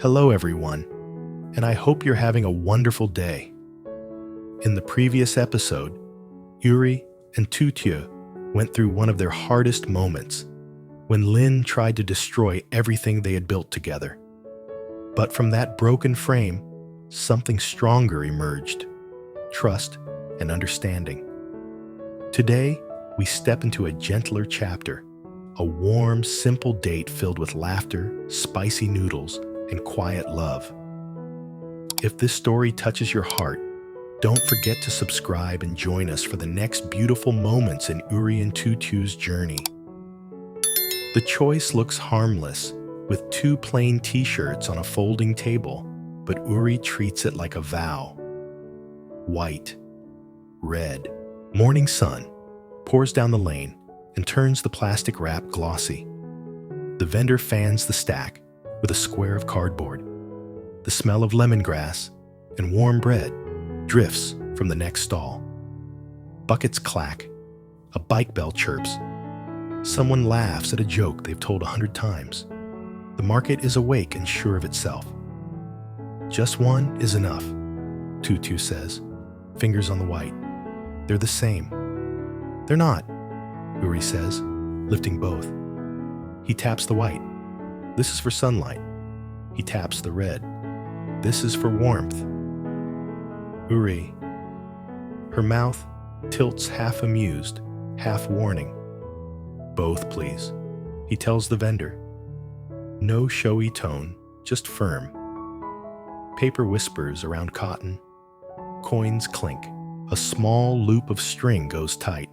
Hello everyone, and I hope you're having a wonderful day. In the previous episode, Uri and Tu Tieu went through one of their hardest moments when Lin tried to destroy everything they had built together. But from that broken frame, something stronger emerged: trust and understanding. Today, we step into a gentler chapter, a warm, simple date filled with laughter, spicy noodles, and quiet love. If this story touches your heart, don't forget to subscribe and join us for the next beautiful moments in Uri and Tu Tieu's journey. The choice looks harmless, with 2 plain t-shirts on a folding table, but Uri treats it like a vow. White, red, morning sun pours down the lane and turns the plastic wrap glossy. The vendor fans the stack with a square of cardboard. The smell of lemongrass and warm bread drifts from the next stall. Buckets clack. A bike bell chirps. Someone laughs at a joke they've told 100 times. The market is awake and sure of itself. Just one is enough, Tu Tieu says, fingers on the white. They're the same. They're not, Uri says, lifting both. He taps the white. This is for sunlight. He taps the red. This is for warmth. Uri. Her mouth tilts half amused, half warning. Both, please, he tells the vendor. No showy tone, just firm. Paper whispers around cotton. Coins clink. A small loop of string goes tight.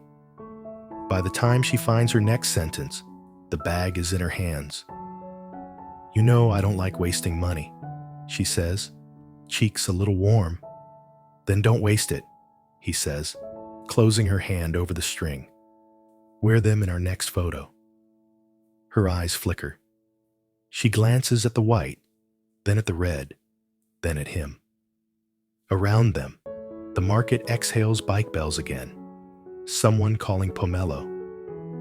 By the time she finds her next sentence, the bag is in her hands. You know I don't like wasting money, she says, cheeks a little warm. Then don't waste it, he says, closing her hand over the string. Wear them in our next photo. Her eyes flicker. She glances at the white, then at the red, then at him. Around them, the market exhales bike bells again. Someone calling pomelo,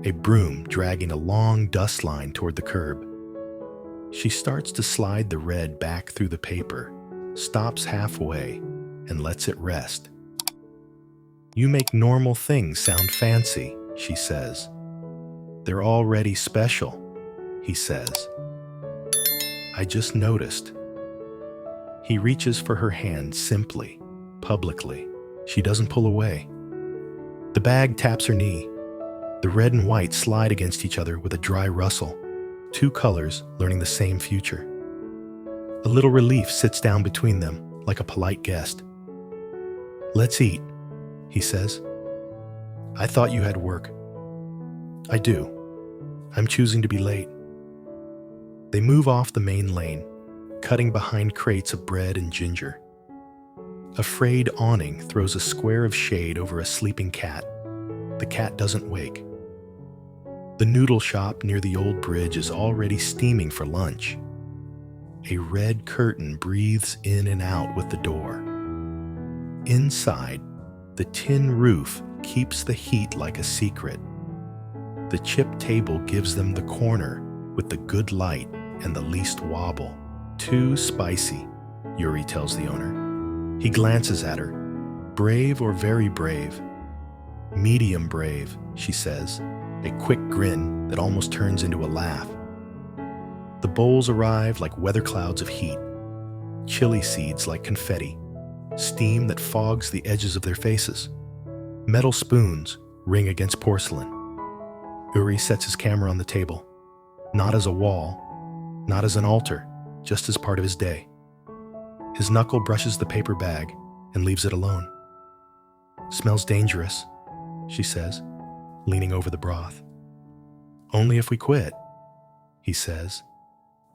a broom dragging a long dust line toward the curb. She starts to slide the red back through the paper, stops halfway, and lets it rest. You make normal things sound fancy, she says. They're already special, he says. I just noticed. He reaches for her hand simply, publicly. She doesn't pull away. The bag taps her knee. The red and white slide against each other with a dry rustle, 2 colors learning the same future. A little relief sits down between them like a polite guest. Let's eat, he says. I thought you had work. I do. I'm choosing to be late. They move off the main lane, cutting behind crates of bread and ginger. A frayed awning throws a square of shade over a sleeping cat. The cat doesn't wake. The noodle shop near the old bridge is already steaming for lunch. A red curtain breathes in and out with the door. Inside, the tin roof keeps the heat like a secret. The chip table gives them the corner with the good light and the least wobble. Too spicy, Uri tells the owner. He glances at her. Brave or very brave? Medium brave, she says, a quick grin that almost turns into a laugh. The bowls arrive like weather clouds of heat, chili seeds like confetti, steam that fogs the edges of their faces. Metal spoons ring against porcelain. Uri sets his camera on the table, not as a wall, not as an altar, just as part of his day. His knuckle brushes the paper bag and leaves it alone. Smells dangerous, she says, leaning over the broth. Only if we quit, he says,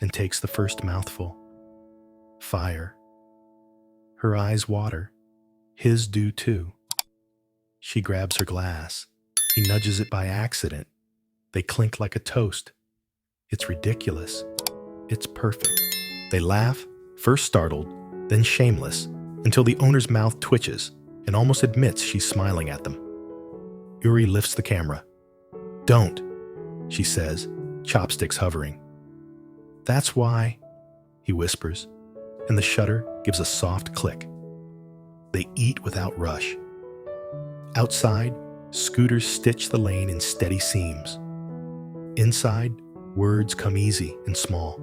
and takes the first mouthful. Fire. Her eyes water. His do too. She grabs her glass. He nudges it by accident. They clink like a toast. It's ridiculous. It's perfect. They laugh, first startled, then shameless, until the owner's mouth twitches and almost admits she's smiling at them. Uri lifts the camera. Don't, she says, chopsticks hovering. That's why, he he whispers, and the shutter gives a soft click. They eat without rush. Outside, scooters stitch the lane in steady seams. Inside, words come easy and small.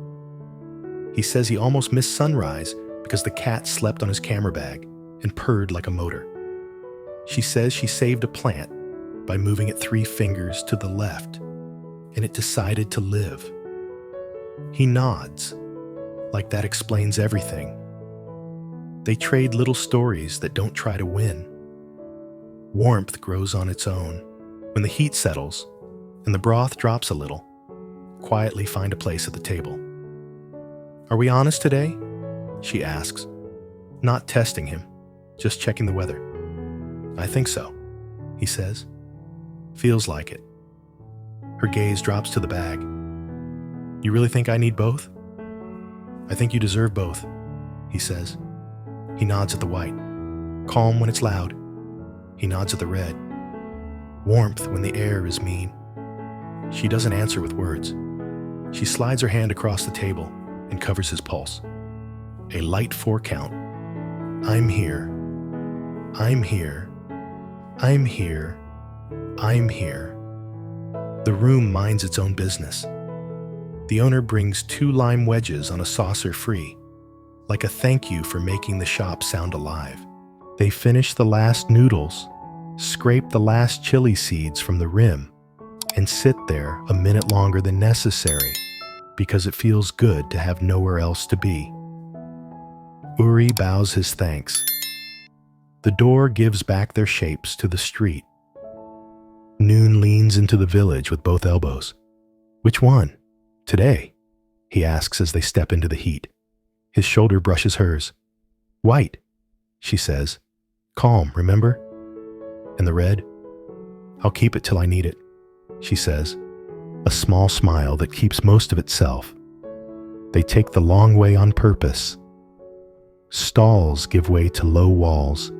He says he almost missed sunrise because the cat slept on his camera bag and purred like a motor. She says she saved a plant by moving it 3 fingers to the left, and it decided to live. He nods, like that explains everything. They trade little stories that don't try to win. Warmth grows on its own. When the heat settles and the broth drops a little, quietly find a place at the table. "Are we honest today?" she asks, not testing him, just checking the weather. "I think so," he says. "Feels like it." Her gaze drops to the bag. "You really think I need both?" "I think you deserve both," he says. He nods at the white. Calm when it's loud. He nods at the red. Warmth when the air is mean. She doesn't answer with words. She slides her hand across the table and covers his pulse. A light 4 count. I'm here. I'm here. I'm here. I'm here. The room minds its own business. The owner brings 2 lime wedges on a saucer free, like a thank you for making the shop sound alive. They finish the last noodles, scrape the last chili seeds from the rim, and sit there a minute longer than necessary because it feels good to have nowhere else to be. Uri bows his thanks. The door gives back their shapes to the street. Noon leans into the village with both elbows. "Which one? Today?" he asks as they step into the heat. His shoulder brushes hers. "White," she says. "Calm, remember?" "And the red?" "I'll keep it till I need it," she says, a small smile that keeps most of itself. They take the long way on purpose. Stalls give way to low walls,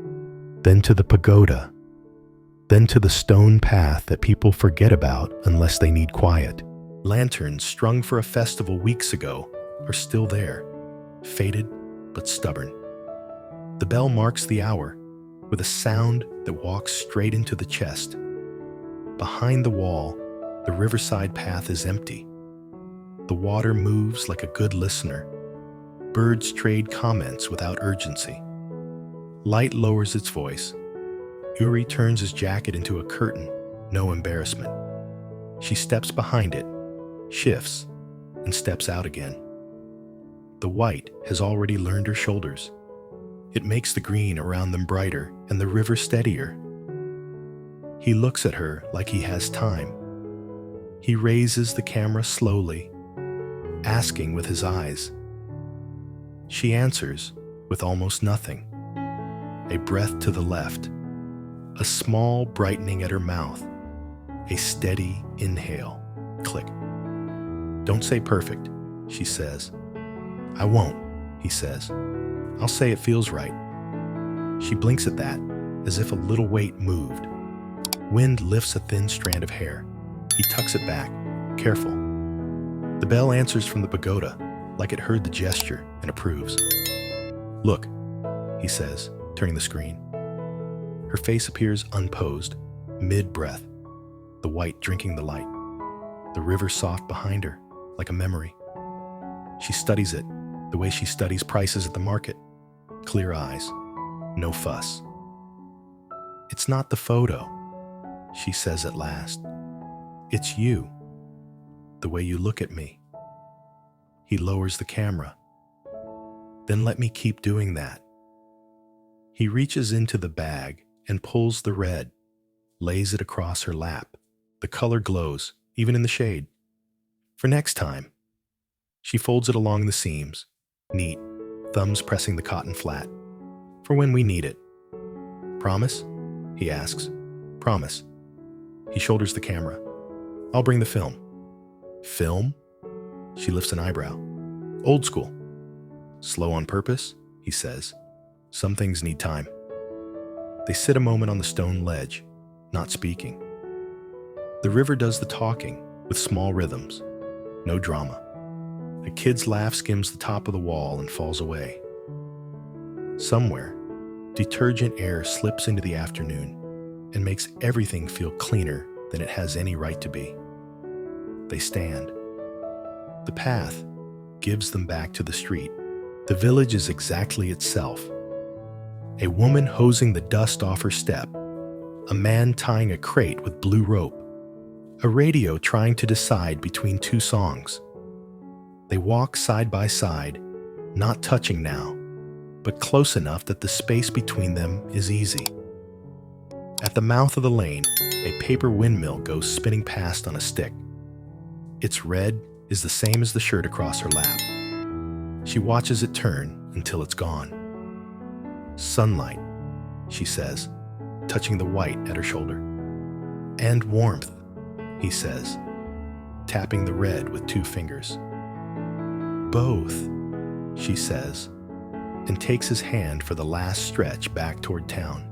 then to the pagoda, then to the stone path that people forget about unless they need quiet. Lanterns strung for a festival weeks ago are still there, faded but stubborn. The bell marks the hour with a sound that walks straight into the chest. Behind the wall, the Riverside path is empty. The water moves like a good listener. Birds trade comments without urgency. Light lowers its voice. Uri turns his jacket into a curtain, no embarrassment. She steps behind it, shifts, and steps out again. The white has already learned her shoulders. It makes the green around them brighter and the river steadier. He looks at her like he has time. He raises the camera slowly, asking with his eyes. She answers with almost nothing. A breath to the left, a small brightening at her mouth, a steady inhale. Click. "Don't say perfect," she says. "I won't," he says. "I'll say it feels right." She blinks at that, as if a little weight moved. Wind lifts a thin strand of hair. He tucks it back, careful. The bell answers from the pagoda, like it heard the gesture and approves. "Look," he says, turning the screen. Her face appears unposed, mid-breath, the white drinking the light. The river soft behind her, like a memory. She studies it, the way she studies prices at the market. Clear eyes, no fuss. "It's not the photo," she says at last. "It's you, the way you look at me." He lowers the camera. "Then let me keep doing that." He reaches into the bag and pulls the red, lays it across her lap. The color glows, even in the shade. "For next time." She folds it along the seams, neat, thumbs pressing the cotton flat. "For when we need it." "Promise?" he asks. "Promise." He shoulders the camera. "I'll bring the film." "Film?" She lifts an eyebrow. "Old school." "Slow on purpose?" he says. "Some things need time." They sit a moment on the stone ledge, not speaking. The river does the talking with small rhythms, no drama. A kid's laugh skims the top of the wall and falls away. Somewhere, detergent air slips into the afternoon and makes everything feel cleaner than it has any right to be. They stand. The path gives them back to the street. The village is exactly itself. A woman hosing the dust off her step, a man tying a crate with blue rope, a radio trying to decide between two songs. They walk side by side, not touching now, but close enough that the space between them is easy. At the mouth of the lane, a paper windmill goes spinning past on a stick. Its red is the same as the shirt across her lap. She watches it turn until it's gone. Sunlight, she says, touching the white at her shoulder. And warmth, he says, tapping the red with 2 fingers. Both, she says, and takes his hand for the last stretch back toward town.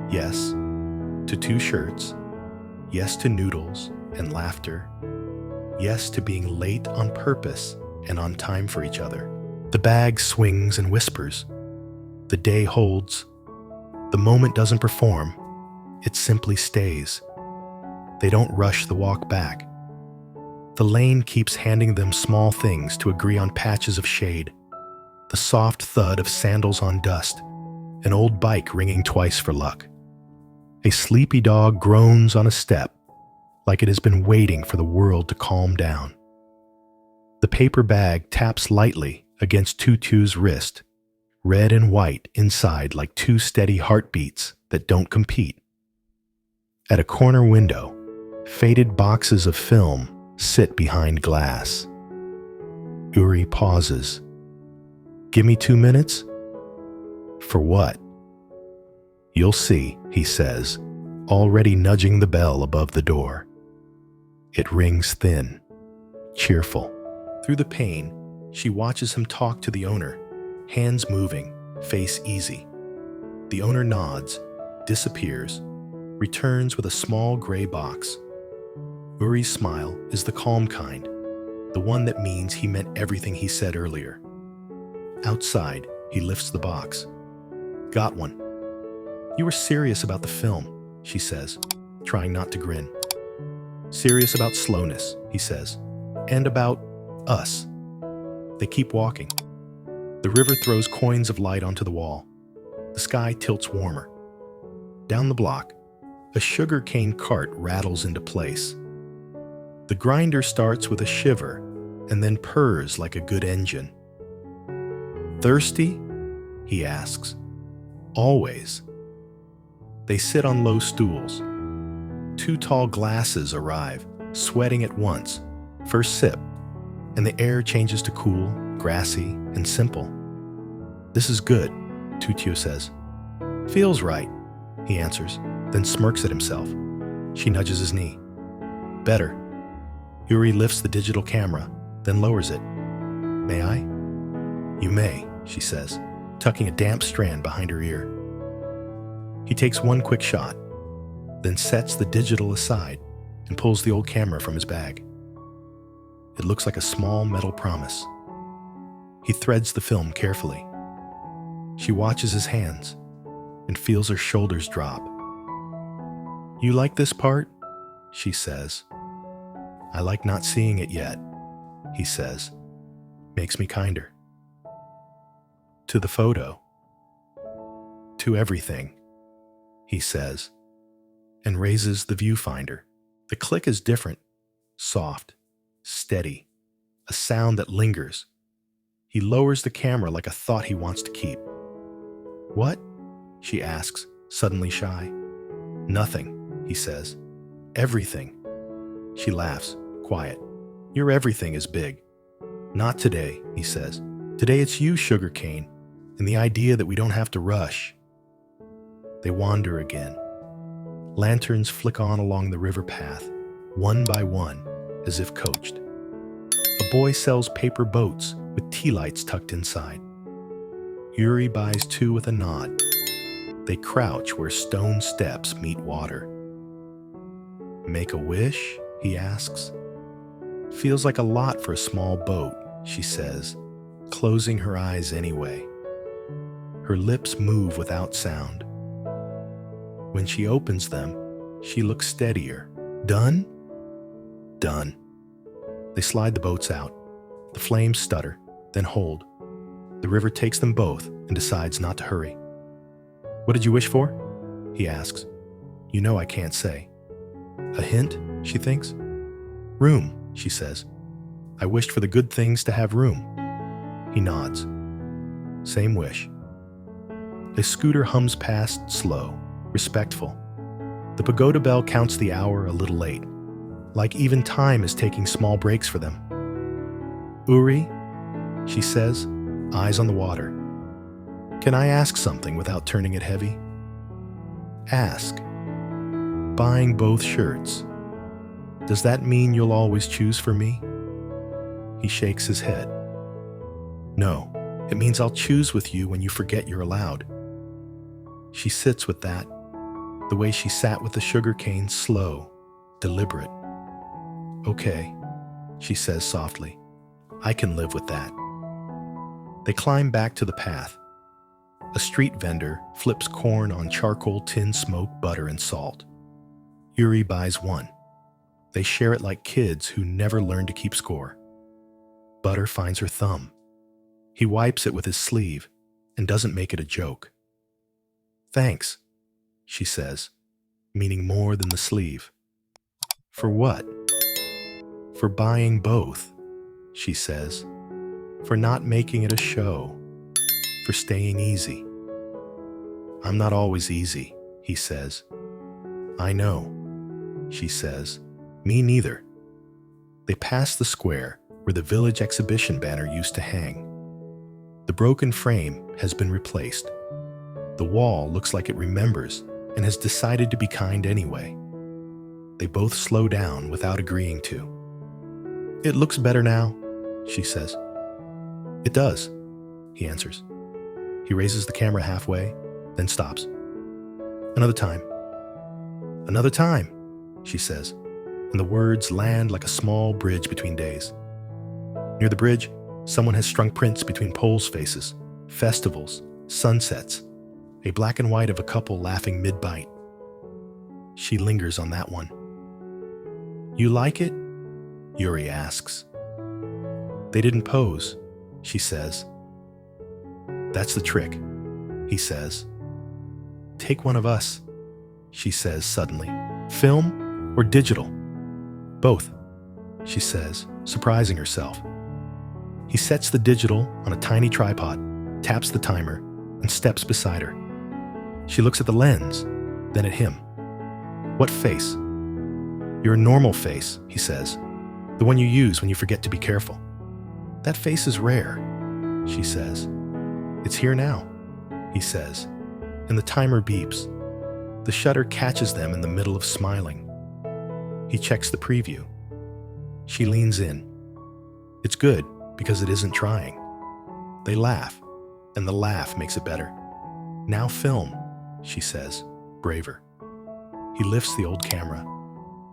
Yes, to 2 shirts. Yes to noodles and laughter. Yes to being late on purpose and on time for each other. The bag swings and whispers. The day holds. The moment doesn't perform. It simply stays. They don't rush the walk back. The lane keeps handing them small things to agree on patches of shade. The soft thud of sandals on dust. An old bike ringing twice for luck. A sleepy dog groans on a step, like it has been waiting for the world to calm down. The paper bag taps lightly against Tu Tieu's wrist, red and white inside like 2 steady heartbeats that don't compete. At a corner window, faded boxes of film sit behind glass. Uri pauses. "Give me 2 minutes?" "For what?" "You'll see," he says, already nudging the bell above the door. It rings thin, cheerful. Through the pane, she watches him talk to the owner, hands moving, face easy. The owner nods, disappears, returns with a small gray box. Uri's smile is the calm kind, the one that means he meant everything he said earlier. Outside, he lifts the box. "Got one." "You were serious about the film," she says, trying not to grin. "Serious about slowness," he says, "and about us." They keep walking. The river throws coins of light onto the wall. The sky tilts warmer. Down the block, a sugar cane cart rattles into place. The grinder starts with a shiver and then purrs like a good engine. "Thirsty?" he asks. "Always." They sit on low stools. 2 tall glasses arrive, sweating at once. First sip, and the air changes to cool, grassy, and simple. "This is good," Tu Tieu says. "Feels right," he answers, then smirks at himself. She nudges his knee. "Better." Uri lifts the digital camera, then lowers it. "May I?" "You may," she says, tucking a damp strand behind her ear. He takes 1 quick shot, then sets the digital aside and pulls the old camera from his bag. It looks like a small metal promise. He threads the film carefully. She watches his hands and feels her shoulders drop. "You like this part?" she says. "I like not seeing it yet," he says. "Makes me kinder." "To the photo." "To everything," he says, and raises the viewfinder. The click is different, soft, steady, a sound that lingers. He lowers the camera like a thought he wants to keep. "What?" she asks, suddenly shy. "Nothing," he says. "Everything." She laughs, quiet. "Your everything is big." "Not today," he says. "Today it's you, sugarcane, and the idea that we don't have to rush." They wander again. Lanterns flick on along the river path, one by one, as if coached. A boy sells paper boats with tea lights tucked inside. Uri buys 2 with a nod. They crouch where stone steps meet water. "Make a wish?" he asks. "Feels like a lot for a small boat," she says, closing her eyes anyway. Her lips move without sound. When she opens them, she looks steadier. Done? Done. They slide the boats out. The flames stutter, then hold. The river takes them both and decides not to hurry. What did you wish for? He asks. You know I can't say. A hint, she thinks. Room, she says. I wished for the good things to have room. He nods. Same wish. A scooter hums past slow, respectful. The pagoda bell counts the hour a little late, like even time is taking small breaks for them. Uri, she says, eyes on the water. Can I ask something without turning it heavy? Ask. Buying both shirts. Does that mean you'll always choose for me? He shakes his head. No, it means I'll choose with you when you forget you're allowed. She sits with that, the way she sat with the sugar cane, slow, deliberate. Okay, she says softly. I can live with that. They climb back to the path. A street vendor flips corn on charcoal tin smoke, butter, and salt. Uri buys one. They share it like kids who never learn to keep score. Butter finds her thumb. He wipes it with his sleeve and doesn't make it a joke. Thanks, she says, meaning more than the sleeve. For what? For buying both, she says. For not making it a show. For staying easy. I'm not always easy, he says. I know, she says. Me neither. They pass the square where the village exhibition banner used to hang. The broken frame has been replaced. The wall looks like it remembers and has decided to be kind anyway. They both slow down without agreeing to. It looks better now, she says. It does, he answers. He raises the camera halfway, then stops. Another time. Another time, she says, and the words land like a small bridge between days. Near the bridge, someone has strung prints between poles' faces, festivals, sunsets, a black and white of a couple laughing mid-bite. She lingers on that one. You like it? Uri asks. They didn't pose, she says. That's the trick, he says. Take one of us, she says suddenly. Film or digital? Both, she says, surprising herself. He sets the digital on a tiny tripod, taps the timer, and steps beside her. She looks at the lens, then at him. What face? Your normal face, he says. The one you use when you forget to be careful. That face is rare, she says. It's here now, he says, and the timer beeps. The shutter catches them in the middle of smiling. He checks the preview. She leans in. It's good because it isn't trying. They laugh, and the laugh makes it better. Now film, she says, braver. He lifts the old camera.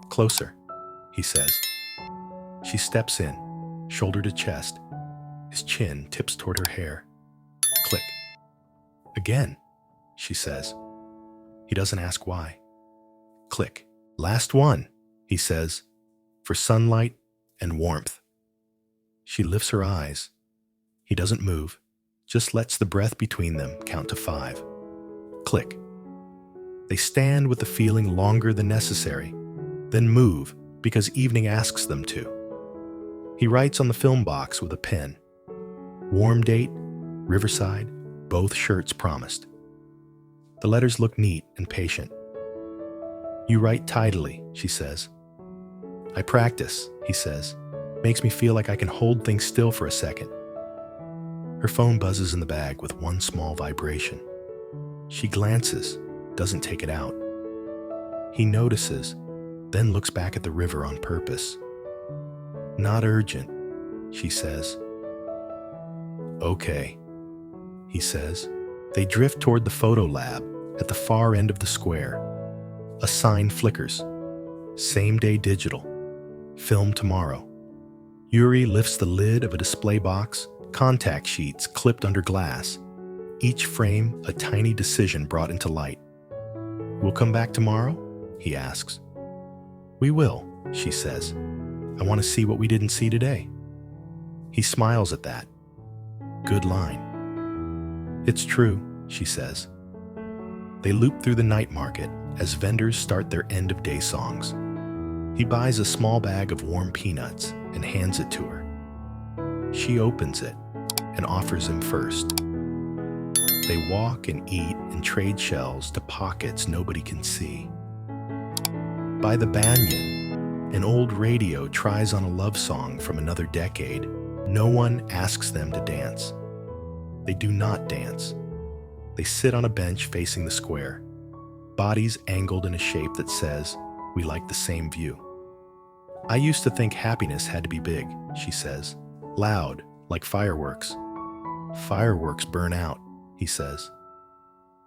Closer, he says. She steps in, shoulder to chest. His chin tips toward her hair. Click. Again, she says. He doesn't ask why. Click. Last one, he says, for sunlight and warmth. She lifts her eyes. He doesn't move, just lets the breath between them count to 5. Click. They stand with the feeling longer than necessary, then move because evening asks them to. He writes on the film box with a pen. Warm date, Riverside, both shirts promised. The letters look neat and patient. You write tidily, she says. I practice, he says. Makes me feel like I can hold things still for a second. Her phone buzzes in the bag with one small vibration. She glances, doesn't take it out. He notices, then looks back at the river on purpose. Not urgent, she says. Okay, he says. They drift toward the photo lab at the far end of the square. A sign flickers. Same day digital. Film tomorrow. Uri lifts the lid of a display box, contact sheets clipped under glass, each frame a tiny decision brought into light. "We'll come back tomorrow?" he asks. "We will," she says. "I want to see what we didn't see today." He smiles at that. Good line. "It's true," she says. They loop through the night market as vendors start their end-of-day songs. He buys a small bag of warm peanuts and hands it to her. She opens it and offers him first. They walk and eat and trade shells to pockets nobody can see. By the banyan, an old radio tries on a love song from another decade. No one asks them to dance. They do not dance. They sit on a bench facing the square, bodies angled in a shape that says, "We like the same view." "I used to think happiness had to be big," she says, "loud, like fireworks." "Fireworks burn out," he says.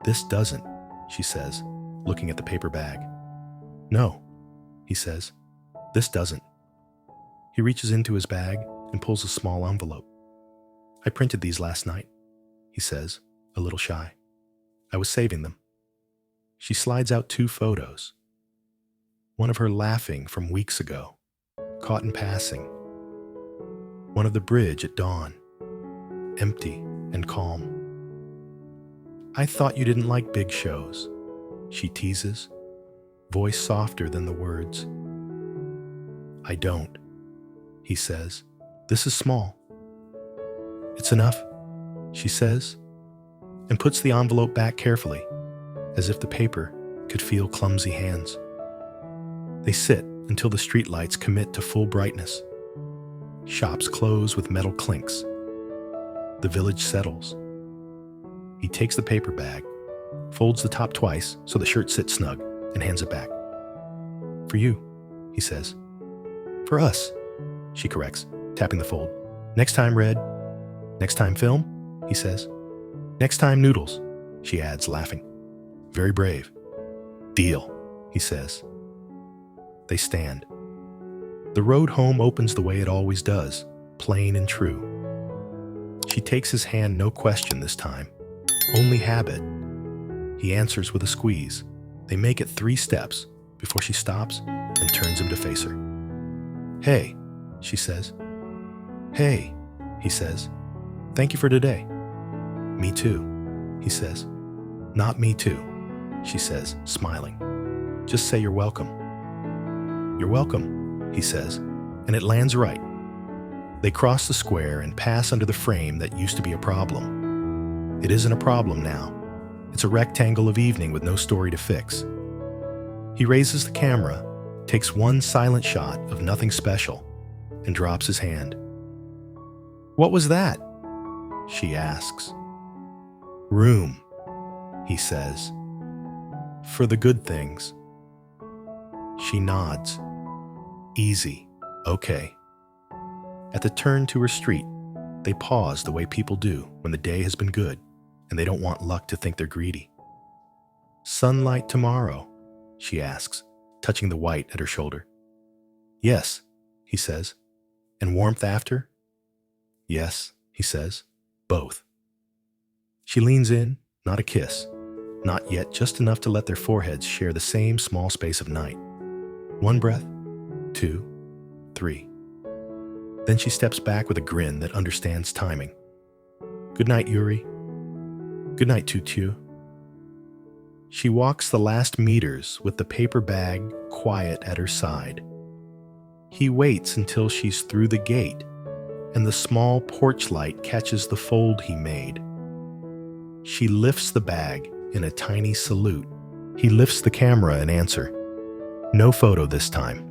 "This doesn't," she says, looking at the paper bag. "No," he says, "this doesn't." He reaches into his bag and pulls a small envelope. "I printed these last night," he says, a little shy. "I was saving them." She slides out 2 photos. One of her laughing from weeks ago, caught in passing. One of the bridge at dawn, empty and calm. "I thought you didn't like big shows," she teases, voice softer than the words. "I don't," he says. "This is small." "It's enough," she says, and puts the envelope back carefully, as if the paper could feel clumsy hands. They sit until the streetlights commit to full brightness. Shops close with metal clinks. The village settles. He takes the paper bag, folds the top twice so the shirt sits snug, and hands it back. "For you," he says. "For us," she corrects, tapping the fold. "Next time red. Next time film," he says. "Next time noodles," she adds, laughing. Very brave. "Deal," he says. They stand. The road home opens the way it always does, plain and true. She takes his hand, no question this time, only habit. He answers with a squeeze. They make it 3 steps before she stops and turns him to face her. "Hey," she says. "Hey," he says. "Thank you for today." "Me too," he says. "Not me too," she says, smiling. "Just say you're welcome." "You're welcome," he says, and it lands right. They cross the square and pass under the frame that used to be a problem. It isn't a problem now. It's a rectangle of evening with no story to fix. He raises the camera, takes one silent shot of nothing special, and drops his hand. "What was that?" she asks. "Room," he says. "For the good things." She nods. Easy. Okay. At the turn to her street, they pause the way people do when the day has been good and they don't want luck to think they're greedy. "Sunlight tomorrow?" she asks, touching the white at her shoulder. "Yes," he says. "And warmth after?" "Yes," he says. "Both." She leans in, not a kiss, not yet, just enough to let their foreheads share the same small space of night. 1 breath, 2, 3. Then she steps back with a grin that understands timing. "Good night, Uri." "Good night, Tu Tieu." She walks the last meters with the paper bag quiet at her side. He waits until she's through the gate, and the small porch light catches the fold he made. She lifts the bag in a tiny salute. He lifts the camera in answer. No photo this time,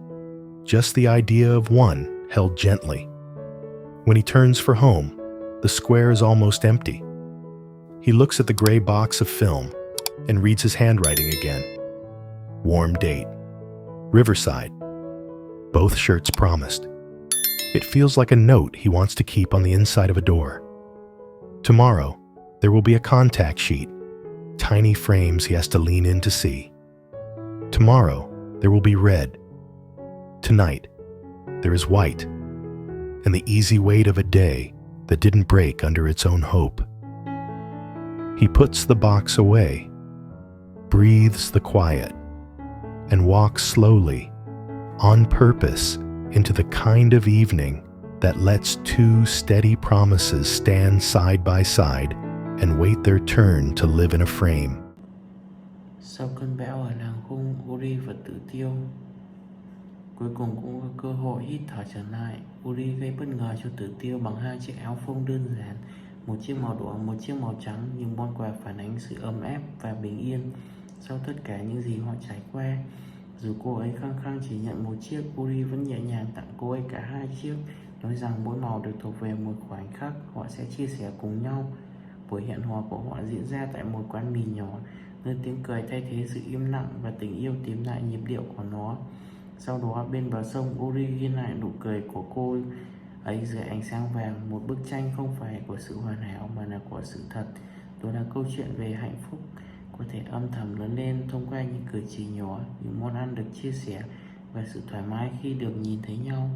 just the idea of one held gently. When he turns for home, the square is almost empty. He looks at the gray box of film and reads his handwriting again. Warm date. Riverside. Both shirts promised. It feels like a note he wants to keep on the inside of a door. Tomorrow, there will be a contact sheet, tiny frames he has to lean in to see. Tomorrow, there will be red. Tonight, there is white. and the easy weight of a day that didn't break under its own hope. He puts the box away, breathes the quiet, and walks slowly, on purpose, into the kind of evening that lets two steady promises stand side by side and wait their turn to live in a frame. Sau cơn bão ở làng khung, Uri và Tử Tiêu cuối cùng cũng có cơ hội hít thở trở lại. Uri gây bất ngờ cho Tử Tiêu bằng hai chiếc áo phông đơn giản, một chiếc màu đỏ, một chiếc màu trắng, những món quà phản ánh sự ấm áp và bình yên sau tất cả những gì họ trải qua. Dù cô ấy khăng khăng chỉ nhận một chiếc, Uri vẫn nhẹ nhàng tặng cô ấy cả hai chiếc, nói rằng mỗi màu được thuộc về một khoảnh khắc họ sẽ chia sẻ cùng nhau. Buổi hẹn hò của họ diễn ra tại một quán mì nhỏ, nơi tiếng cười thay thế sự im lặng và tình yêu tìm lại nhịp điệu của nó. Sau đó bên bờ sông, Uri ghi lại nụ cười của cô ấy dưới ánh sáng vàng, một bức tranh không phải của sự hoàn hảo mà là của sự thật. Đó là câu chuyện về hạnh phúc có thể âm thầm lớn lên thông qua những cử chỉ nhỏ, những món ăn được chia sẻ và sự thoải mái khi được nhìn thấy nhau.